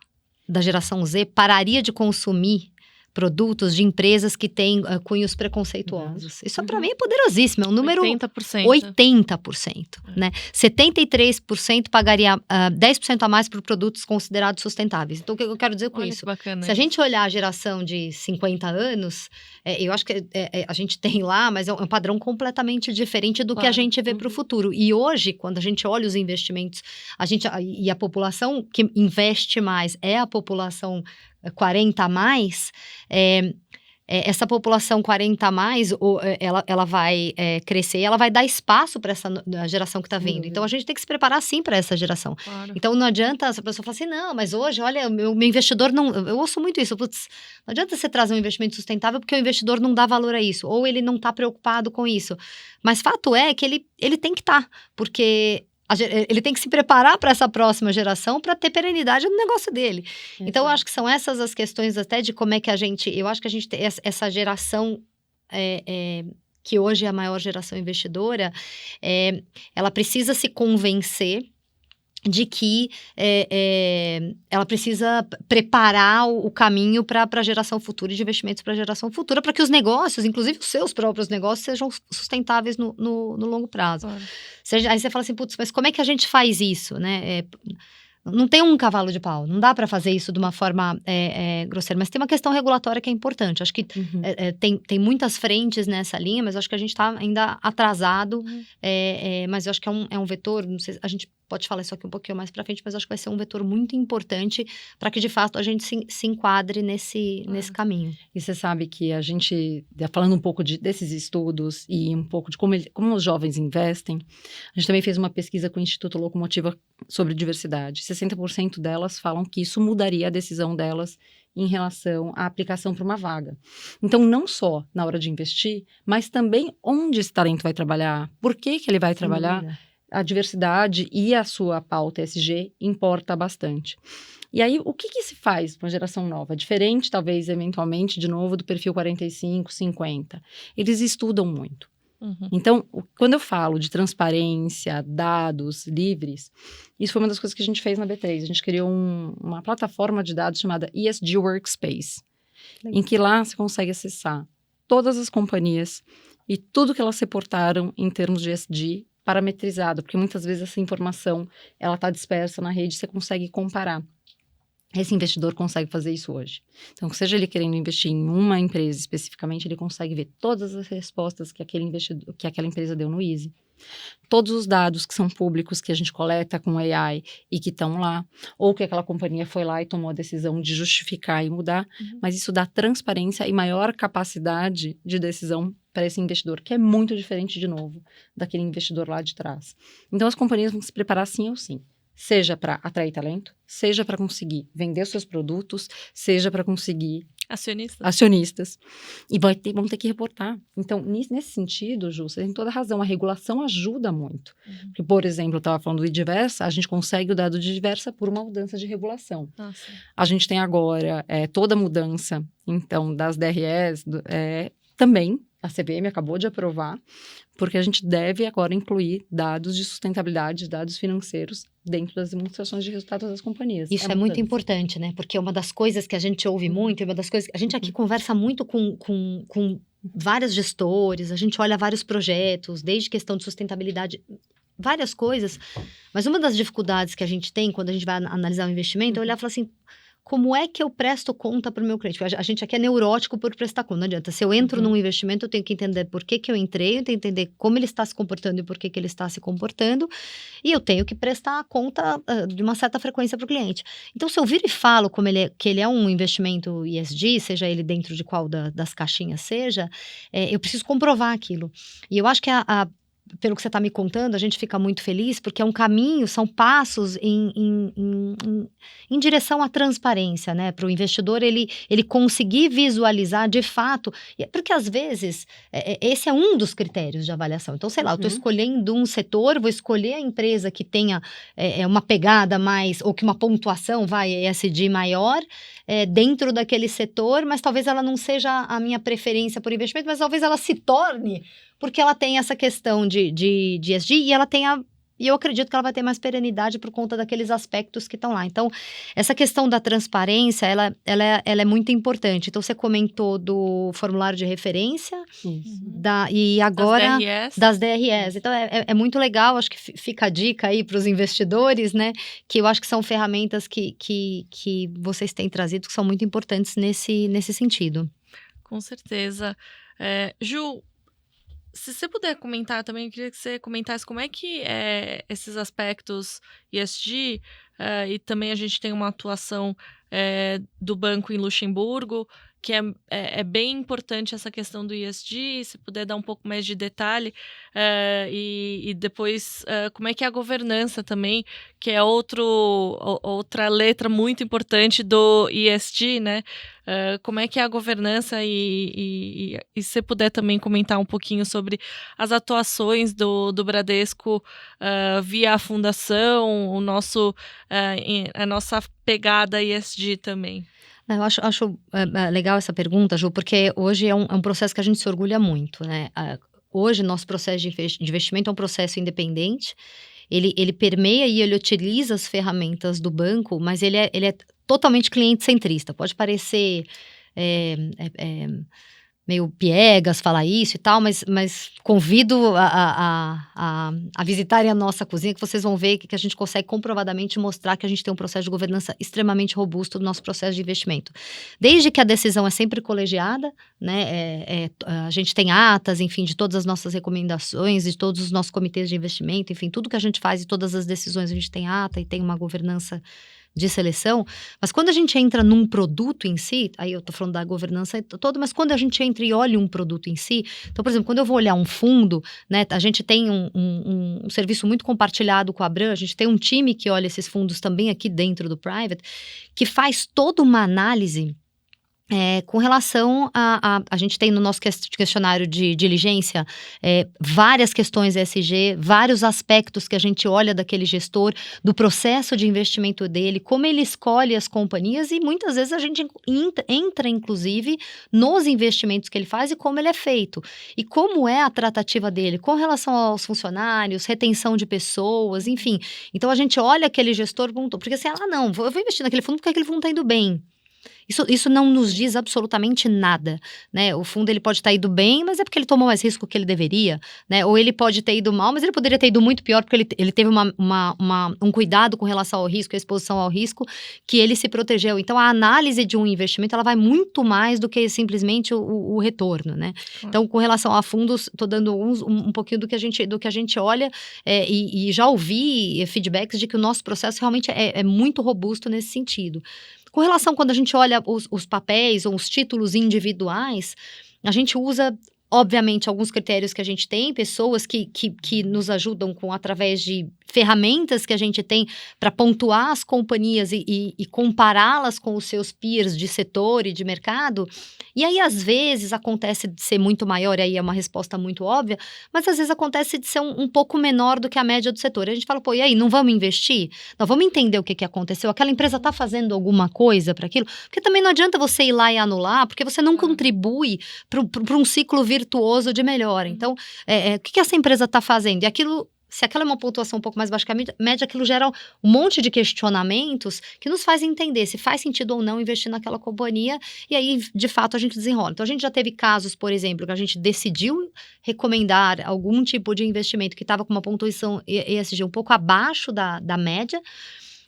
da geração Z pararia de consumir produtos de empresas que têm cunhos preconceituosos. Isso para mim é poderosíssimo, é um número 80%. 80%, né? 73% pagaria 10% a mais por produtos considerados sustentáveis. Então, o que eu quero dizer com Olha isso? que bacana. Se a gente olhar a geração de 50 anos, eu acho que a gente tem lá, mas é um padrão completamente diferente do que a gente vê para o futuro. E hoje, quando a gente olha os investimentos, e a população que investe mais é a população 40 a mais, essa população 40 a mais, ela vai crescer, ela vai dar espaço para essa geração que está vindo. Então, a gente tem que se preparar, sim, para essa geração. Claro. Então, não adianta essa pessoa falar assim, não, mas hoje, olha, o meu investidor não... Eu ouço muito isso, putz, não adianta você trazer um investimento sustentável porque o investidor não dá valor a isso, ou ele não está preocupado com isso. Mas fato é que ele tem que estar, porque... ele tem que se preparar para essa próxima geração para ter perenidade no negócio dele. Exato. Então, eu acho que são essas as questões até de como é que eu acho que a gente tem essa geração que hoje é a maior geração investidora, ela precisa se convencer de que ela precisa preparar o caminho para a geração futura e de investimentos para a geração futura, para que os negócios, inclusive os seus próprios negócios, sejam sustentáveis no longo prazo. Claro. Aí você fala assim, putz, mas como é que a gente faz isso, né? Não tem um cavalo de pau, não dá para fazer isso de uma forma grosseira, mas tem uma questão regulatória que é importante. Acho que tem muitas frentes nessa linha, mas acho que a gente está ainda atrasado, mas eu acho que é um vetor, não sei, a gente pode falar isso aqui um pouquinho mais para frente, mas acho que vai ser um vetor muito importante para que, de fato, a gente se enquadre nesse caminho. E você sabe que a gente, falando um pouco desses estudos e um pouco de como os jovens investem, a gente também fez uma pesquisa com o Instituto Locomotiva sobre diversidade. 60% delas falam que isso mudaria a decisão delas em relação à aplicação para uma vaga. Então, não só na hora de investir, mas também onde esse talento vai trabalhar, por que ele vai trabalhar. A diversidade e a sua pauta ESG importa bastante. E aí, o que se faz para uma geração nova? Diferente, talvez, eventualmente, de novo, do perfil 45, 50. Eles estudam muito. Então, quando eu falo de transparência, dados livres, isso foi uma das coisas que a gente fez na B3. A gente criou uma plataforma de dados chamada ESG Workspace, em que lá você consegue acessar todas as companhias e tudo que elas reportaram em termos de ESG parametrizado, porque muitas vezes essa informação ela está dispersa na rede, você consegue comparar. Esse investidor consegue fazer isso hoje. Então, seja ele querendo investir em uma empresa especificamente, ele consegue ver todas as respostas que aquela empresa deu no Easy. Todos os dados que são públicos, que a gente coleta com AI e que estão lá, ou que aquela companhia foi lá e tomou a decisão de justificar e mudar, mas isso dá transparência e maior capacidade de decisão para esse investidor, que é muito diferente, de novo, daquele investidor lá de trás. Então, as companhias vão se preparar sim ou sim. Seja para atrair talento, seja para conseguir vender seus produtos, seja para conseguir acionistas, e vão ter que reportar. Então, nesse sentido, Ju, você tem toda a razão, a regulação ajuda muito. Porque, por exemplo, eu estava falando do IDiversa, a gente consegue o dado de diversa por uma mudança de regulação. Nossa. A gente tem agora toda a mudança, então, das DREs, também, a CVM acabou de aprovar, porque a gente deve agora incluir dados de sustentabilidade, dados financeiros dentro das demonstrações de resultados das companhias. Isso é muito importante, né? Porque uma das coisas que a gente ouve muito, uma das coisas... A gente aqui conversa muito com vários gestores, a gente olha vários projetos, desde questão de sustentabilidade, várias coisas. Mas uma das dificuldades que a gente tem quando a gente vai analisar o investimento é olhar e falar assim... Como é que eu presto conta para o meu cliente? Porque a gente aqui é neurótico por prestar conta, não adianta. Se eu entro num investimento, eu tenho que entender por que eu entrei, eu tenho que entender como ele está se comportando e por que ele está se comportando, e eu tenho que prestar conta de uma certa frequência para o cliente. Então, se eu viro e falo que ele é um investimento ESG, seja ele dentro de qual das caixinhas seja, eu preciso comprovar aquilo. E eu acho que pelo que você está me contando, a gente fica muito feliz, porque é um caminho, são passos em direção à transparência, né? Para o investidor, ele conseguir visualizar de fato, porque às vezes, esse é um dos critérios de avaliação. Então, sei lá, eu estou escolhendo um setor, vou escolher a empresa que tenha uma pegada mais, ou que uma pontuação, ESG maior, dentro daquele setor, mas talvez ela não seja a minha preferência por investimento, mas talvez ela se torne, porque ela tem essa questão de ESG e eu acredito que ela vai ter mais perenidade por conta daqueles aspectos que estão lá. Então, essa questão da transparência, ela é muito importante. Então, você comentou do formulário de referência e agora das DREs. Então, é muito legal, acho que fica a dica aí para os investidores, né? Que eu acho que são ferramentas que vocês têm trazido que são muito importantes nesse sentido. Com certeza. Ju, se você puder comentar também, eu queria que você comentasse como é que esses aspectos ESG, e também a gente tem uma atuação do banco em Luxemburgo, que é bem importante essa questão do ESG, se puder dar um pouco mais de detalhe, e depois como é que é a governança também, que é outra letra muito importante do ESG, né? Como é que é a governança e se você puder também comentar um pouquinho sobre as atuações do Bradesco via a fundação, a nossa pegada ESG também. Eu acho legal essa pergunta, Ju, porque hoje é um processo que a gente se orgulha muito, né? Hoje, nosso processo de investimento é um processo independente, ele permeia e ele utiliza as ferramentas do banco, mas ele é totalmente cliente-centrista. Pode parecer meio piegas falar isso e tal, mas convido a visitarem a nossa cozinha, que vocês vão ver que a gente consegue comprovadamente mostrar que a gente tem um processo de governança extremamente robusto no nosso processo de investimento. Desde que a decisão é sempre colegiada, né, a gente tem atas, enfim, de todas as nossas recomendações, de todos os nossos comitês de investimento, enfim, tudo que a gente faz e todas as decisões a gente tem ata e tem uma governança de seleção, mas quando a gente entra num produto em si, aí eu tô falando da governança toda, mas quando a gente entra e olha um produto em si, então, por exemplo, quando eu vou olhar um fundo, né, a gente tem um serviço muito compartilhado com a Abram, a gente tem um time que olha esses fundos também aqui dentro do Private, que faz toda uma análise com relação a gente tem no nosso questionário de diligência várias questões ESG, vários aspectos que a gente olha daquele gestor, do processo de investimento dele, como ele escolhe as companhias e muitas vezes a gente entra inclusive nos investimentos que ele faz e como ele é feito. E como é a tratativa dele com relação aos funcionários, retenção de pessoas, enfim. Então a gente olha aquele gestor, porque assim, não, eu vou investir naquele fundo porque aquele fundo está indo bem. Isso não nos diz absolutamente nada, né? O fundo ele pode estar indo bem, mas é porque ele tomou mais risco que ele deveria, né? Ou ele pode ter ido mal, mas ele poderia ter ido muito pior porque ele teve um cuidado com relação ao risco, a exposição ao risco, que ele se protegeu. Então, a análise de um investimento, ela vai muito mais do que simplesmente o retorno, né? Então, com relação a fundos, estou dando um pouquinho do que a gente olha e já ouvi feedbacks de que o nosso processo realmente é muito robusto nesse sentido. Com relação quando a gente olha os papéis ou os títulos individuais, a gente usa obviamente, alguns critérios que a gente tem, pessoas que nos ajudam através de ferramentas que a gente tem para pontuar as companhias e compará-las com os seus peers de setor e de mercado. E aí, às vezes, acontece de ser muito maior, e aí é uma resposta muito óbvia, mas às vezes acontece de ser um pouco menor do que a média do setor. E a gente fala, pô, e aí, não vamos investir? Não, vamos entender o que aconteceu. Aquela empresa está fazendo alguma coisa para aquilo? Porque também não adianta você ir lá e anular, porque você não contribui para um ciclo virtuoso de melhora. Então, o que essa empresa está fazendo? E aquilo, se aquela é uma pontuação um pouco mais baixa que a média, aquilo gera um monte de questionamentos que nos faz entender se faz sentido ou não investir naquela companhia, e aí, de fato, a gente desenrola. Então, a gente já teve casos, por exemplo, que a gente decidiu recomendar algum tipo de investimento que estava com uma pontuação ESG um pouco abaixo da média,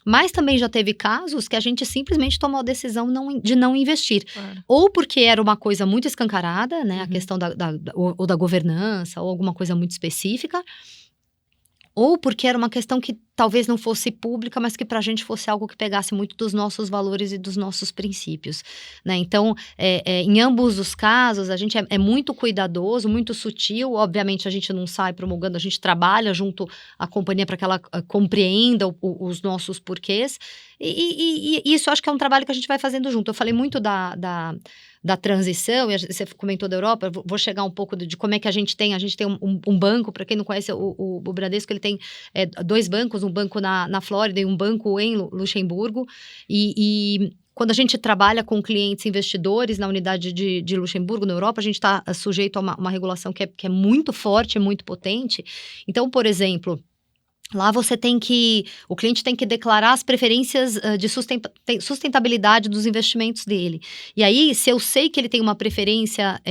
mas também já teve casos que a gente simplesmente tomou a decisão de não investir. Claro. Ou porque era uma coisa muito escancarada, né? A questão ou da governança, ou alguma coisa muito específica. Ou porque era uma questão que talvez não fosse pública, mas que para a gente fosse algo que pegasse muito dos nossos valores e dos nossos princípios, né? Então, em ambos os casos, a gente é muito cuidadoso, muito sutil. Obviamente, a gente não sai promulgando, a gente trabalha junto à companhia para que ela compreenda os nossos porquês. E isso eu acho que é um trabalho que a gente vai fazendo junto. Eu falei muito da transição, e você comentou da Europa, vou chegar um pouco de como é que a gente tem um banco, para quem não conhece o Bradesco, ele tem 2 bancos, um banco na Flórida e um banco em Luxemburgo, e quando a gente trabalha com clientes investidores na unidade de Luxemburgo, na Europa, a gente está sujeito a uma regulação que é muito forte, muito potente. Então, por exemplo, lá o cliente tem que declarar as preferências de sustentabilidade dos investimentos dele. E aí, se eu sei que ele tem uma preferência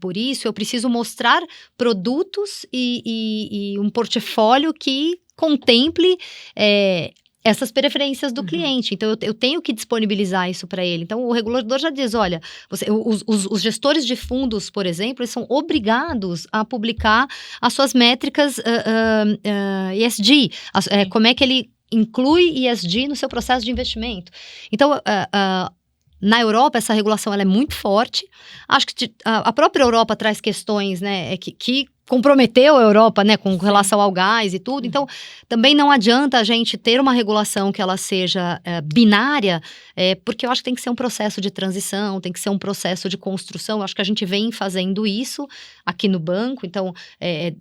por isso, eu preciso mostrar produtos e um portfólio que contemple essas preferências do cliente. Então, eu tenho que disponibilizar isso para ele. Então, o regulador já diz, olha, os gestores de fundos, por exemplo, eles são obrigados a publicar as suas métricas ESG. Como é que ele inclui ESG no seu processo de investimento. Então, na Europa, essa regulação ela é muito forte. Acho que a própria Europa traz questões, né, que comprometeu a Europa, né, com relação ao gás e tudo. Então, também não adianta a gente ter uma regulação que ela seja binária, porque eu acho que tem que ser um processo de transição, tem que ser um processo de construção. Eu acho que a gente vem fazendo isso aqui no banco, então,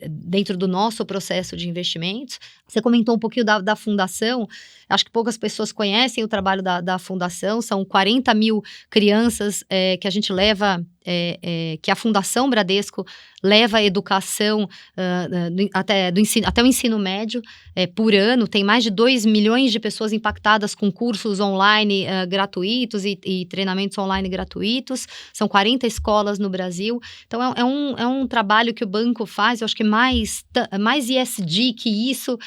dentro do nosso processo de investimentos. Você comentou um pouquinho da fundação. Acho que poucas pessoas conhecem o trabalho da fundação. São 40 mil crianças que a gente leva, que a Fundação Bradesco leva a educação até o ensino médio por ano. Tem mais de 2 milhões de pessoas impactadas com cursos online gratuitos e treinamentos online gratuitos. São 40 escolas no Brasil. Então, é um trabalho que o banco faz, eu acho que mais ESG que isso.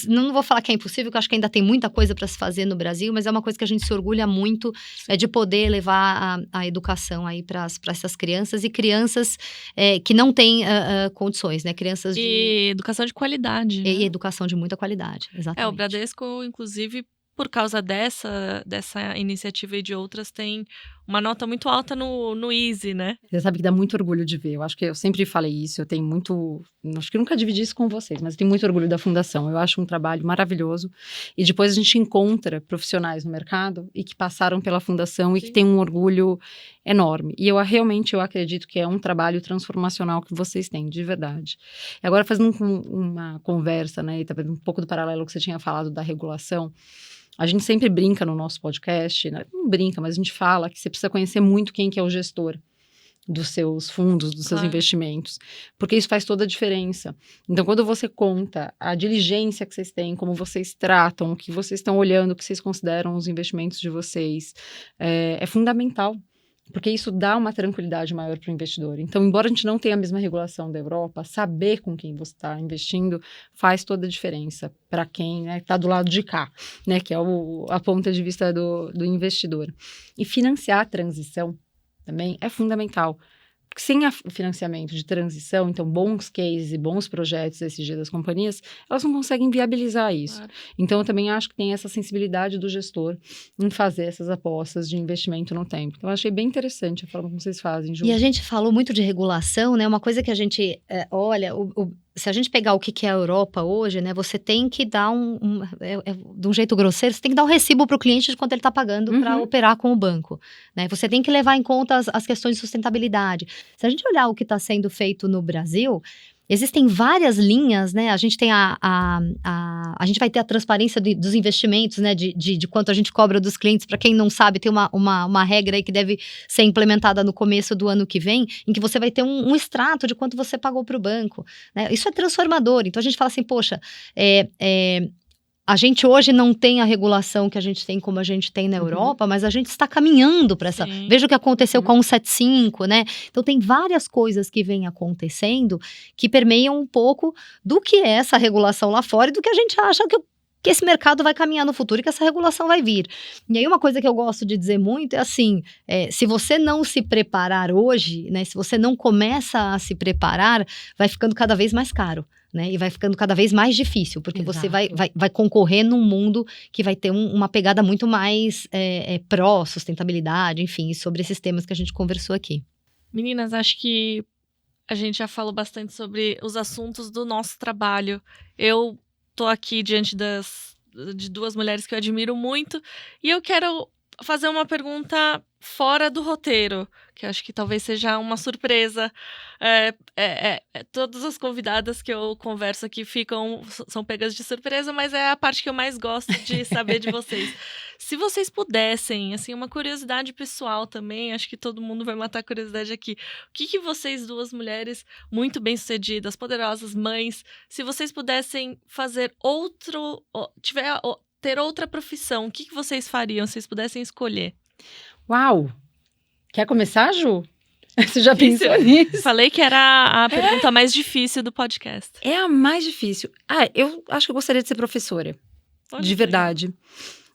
Não vou falar que é impossível, porque eu acho que ainda tem muita coisa para se fazer no Brasil, mas é uma coisa que a gente se orgulha muito de poder levar a educação aí para essas crianças e crianças que não têm condições, né? Crianças E educação de qualidade, né? E educação de muita qualidade, exatamente. O Bradesco, inclusive, por causa dessa iniciativa e de outras, tem uma nota muito alta no Easy, né? Você sabe que dá muito orgulho de ver. Eu acho que eu sempre falei isso, eu tenho muito... Acho que nunca dividi isso com vocês, mas eu tenho muito orgulho da Fundação. Eu acho um trabalho maravilhoso. E depois a gente encontra profissionais no mercado e que passaram pela Fundação e que têm um orgulho enorme. E eu acredito que é um trabalho transformacional que vocês têm, de verdade. E agora, fazendo uma conversa, né, e talvez um pouco do paralelo que você tinha falado da regulação, a gente sempre brinca no nosso podcast, né? Não brinca, mas a gente fala que você precisa conhecer muito quem que é o gestor dos seus fundos, dos seus investimentos, porque isso faz toda a diferença. Então, quando você conta a diligência que vocês têm, como vocês tratam, o que vocês estão olhando, o que vocês consideram os investimentos de vocês, é fundamental. Porque isso dá uma tranquilidade maior para o investidor. Então, embora a gente não tenha a mesma regulação da Europa, saber com quem você está investindo faz toda a diferença para quem está do lado de cá, né, que é a ponta de vista do investidor. E financiar a transição também é fundamental. sem o financiamento de transição, então bons cases e bons projetos SG das companhias, elas não conseguem viabilizar isso. Claro. Então, eu também acho que tem essa sensibilidade do gestor em fazer essas apostas de investimento no tempo. Então, eu achei bem interessante a forma como vocês fazem, Ju. E a gente falou muito de regulação, né? Uma coisa que a gente olha, se a gente pegar o que é a Europa hoje, né? Você tem que dar de um jeito grosseiro, você tem que dar um recibo para o cliente de quanto ele está pagando para operar com o banco, né? Você tem que levar em conta as questões de sustentabilidade. Se a gente olhar o que está sendo feito no Brasil, existem várias linhas, né? A gente tem a gente vai ter a transparência dos investimentos, né? De quanto a gente cobra dos clientes. Para quem não sabe, tem uma regra aí que deve ser implementada no começo do ano que vem, em que você vai ter um extrato de quanto você pagou para o banco, né? Isso é transformador. Então a gente fala assim, poxa, a gente hoje não tem a regulação que a gente tem como a gente tem na Europa, mas a gente está caminhando para essa... Sim. Veja o que aconteceu com a 175, né? Então tem várias coisas que vêm acontecendo que permeiam um pouco do que é essa regulação lá fora e do que a gente acha que esse mercado vai caminhar no futuro e que essa regulação vai vir. E aí uma coisa que eu gosto de dizer muito é assim, se você não se preparar hoje, né? Se você não começa a se preparar, vai ficando cada vez mais caro. Né? E vai ficando cada vez mais difícil, porque você vai concorrer num mundo que vai ter uma pegada muito mais pró-sustentabilidade, enfim, sobre esses temas que a gente conversou aqui. Meninas, acho que a gente já falou bastante sobre os assuntos do nosso trabalho. Eu tô aqui diante de duas mulheres que eu admiro muito, e eu quero fazer uma pergunta fora do roteiro, que acho que talvez seja uma surpresa. Todas as convidadas que eu converso aqui são pegas de surpresa, mas é a parte que eu mais gosto de saber de vocês. Se vocês pudessem, assim, uma curiosidade pessoal também, acho que todo mundo vai matar a curiosidade aqui. O que vocês, duas mulheres muito bem-sucedidas, poderosas, mães, se vocês pudessem fazer ter outra profissão, o que vocês fariam se vocês pudessem escolher? Uau! Quer começar, Ju? Você já pensou nisso? Falei que era a pergunta mais difícil do podcast. É a mais difícil. Eu acho que eu gostaria de ser professora. De verdade.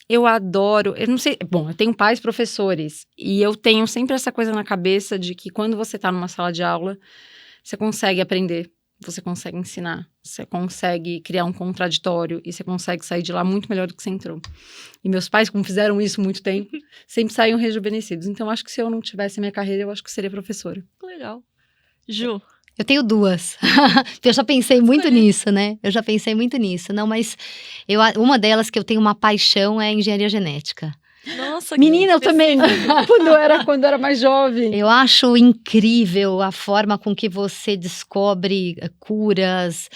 Eu adoro, eu não sei, bom, eu tenho pais professores e eu tenho sempre essa coisa na cabeça de que quando você tá numa sala de aula, você consegue aprender, você consegue ensinar, você consegue criar um contraditório e você consegue sair de lá muito melhor do que você entrou. E meus pais, como fizeram isso há muito tempo, sempre saíam rejuvenescidos. Então, acho que se eu não tivesse minha carreira, eu acho que seria professora. Legal. Ju? Eu tenho duas. Eu já pensei muito nisso, né? Não, mas uma delas que eu tenho uma paixão é engenharia genética. Nossa, menina, eu também. quando eu era mais jovem. Eu acho incrível a forma com que você descobre curas.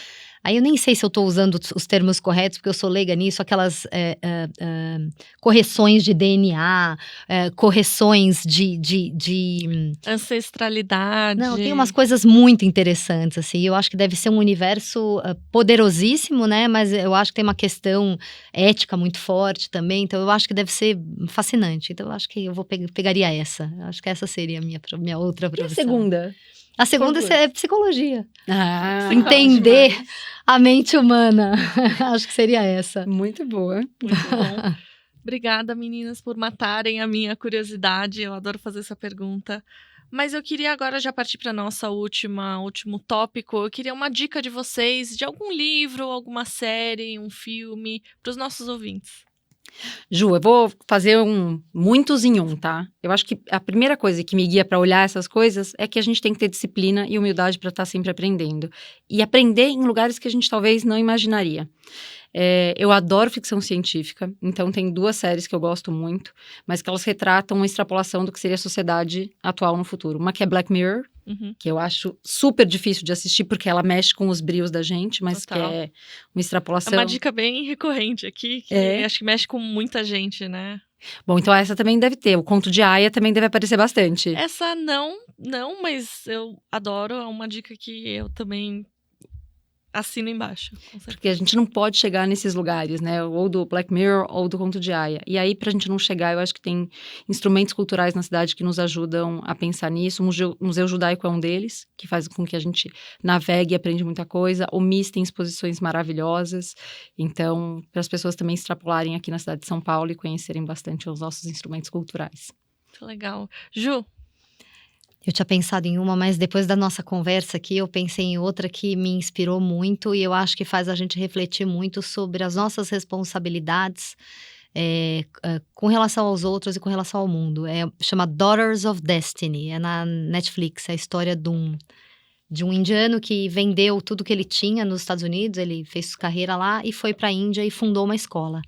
Aí eu nem sei se eu estou usando os termos corretos, porque eu sou leiga nisso, aquelas correções de DNA, correções de ancestralidade. Não, tem umas coisas muito interessantes, assim. Eu acho que deve ser um universo poderosíssimo, né? Mas eu acho que tem uma questão ética muito forte também. Então, eu acho que deve ser fascinante. Então, eu acho que eu pegaria essa. Eu acho que essa seria a minha outra profissão. E a segunda? A segunda é psicologia. Entender a mente humana. Acho que seria essa. Muito boa. Muito bom. Obrigada, meninas, por matarem a minha curiosidade. Eu adoro fazer essa pergunta. Mas eu queria agora já partir para nossa último tópico. Eu queria uma dica de vocês de algum livro, alguma série, um filme, para os nossos ouvintes. Ju, eu vou fazer muitos em um, tá? Eu acho que a primeira coisa que me guia para olhar essas coisas é que a gente tem que ter disciplina e humildade para estar sempre aprendendo. E aprender em lugares que a gente talvez não imaginaria. Eu adoro ficção científica, então tem duas séries que eu gosto muito, mas que elas retratam uma extrapolação do que seria a sociedade atual no futuro. Uma que é Black Mirror, que eu acho super difícil de assistir, porque ela mexe com os brios da gente, mas Total. Que é uma extrapolação. É uma dica bem recorrente aqui, que acho que mexe com muita gente, né? Bom, então essa também deve ter. O Conto de Aia também deve aparecer bastante. Essa não, mas eu adoro. É uma dica que eu também assino embaixo. Porque a gente não pode chegar nesses lugares, né? Ou do Black Mirror ou do Conto de Aia. E aí, pra gente não chegar, eu acho que tem instrumentos culturais na cidade que nos ajudam a pensar nisso. O Museu Judaico é um deles, que faz com que a gente navegue e aprende muita coisa. O MIS tem exposições maravilhosas. Então, para as pessoas também extrapolarem aqui na cidade de São Paulo e conhecerem bastante os nossos instrumentos culturais. Muito legal. Ju? Eu tinha pensado em uma, mas depois da nossa conversa aqui, eu pensei em outra que me inspirou muito e eu acho que faz a gente refletir muito sobre as nossas responsabilidades com relação aos outros e com relação ao mundo. Chama Daughters of Destiny, é na Netflix, é a história de um indiano que vendeu tudo que ele tinha nos Estados Unidos, ele fez carreira lá e foi para a Índia e fundou uma escola.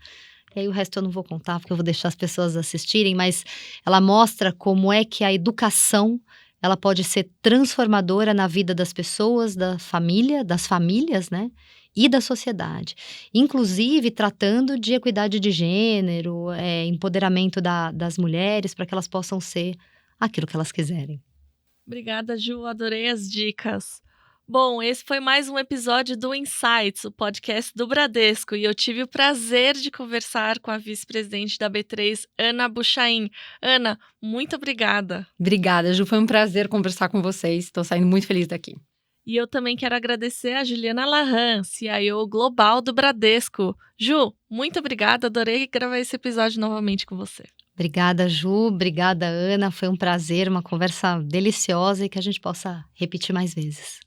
E aí o resto eu não vou contar, porque eu vou deixar as pessoas assistirem, mas ela mostra como é que a educação ela pode ser transformadora na vida das pessoas, da família, das famílias, né? E da sociedade. Inclusive tratando de equidade de gênero, empoderamento das mulheres, para que elas possam ser aquilo que elas quiserem. Obrigada, Ju. Adorei as dicas. Bom, esse foi mais um episódio do Insights, o podcast do Bradesco, e eu tive o prazer de conversar com a vice-presidente da B3, Ana Buchain. Ana, muito obrigada. Obrigada, Ju. Foi um prazer conversar com vocês. Estou saindo muito feliz daqui. E eu também quero agradecer a Juliana Larran, CIO Global do Bradesco. Ju, muito obrigada. Adorei gravar esse episódio novamente com você. Obrigada, Ju. Obrigada, Ana. Foi um prazer, uma conversa deliciosa e que a gente possa repetir mais vezes.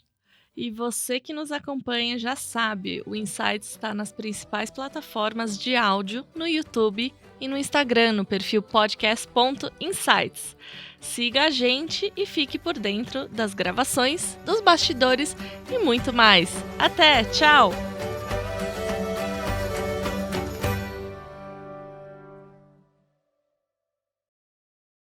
E você que nos acompanha já sabe, o Insights está nas principais plataformas de áudio, no YouTube e no Instagram, no perfil podcast.insights. Siga a gente e fique por dentro das gravações, dos bastidores e muito mais. Até, tchau!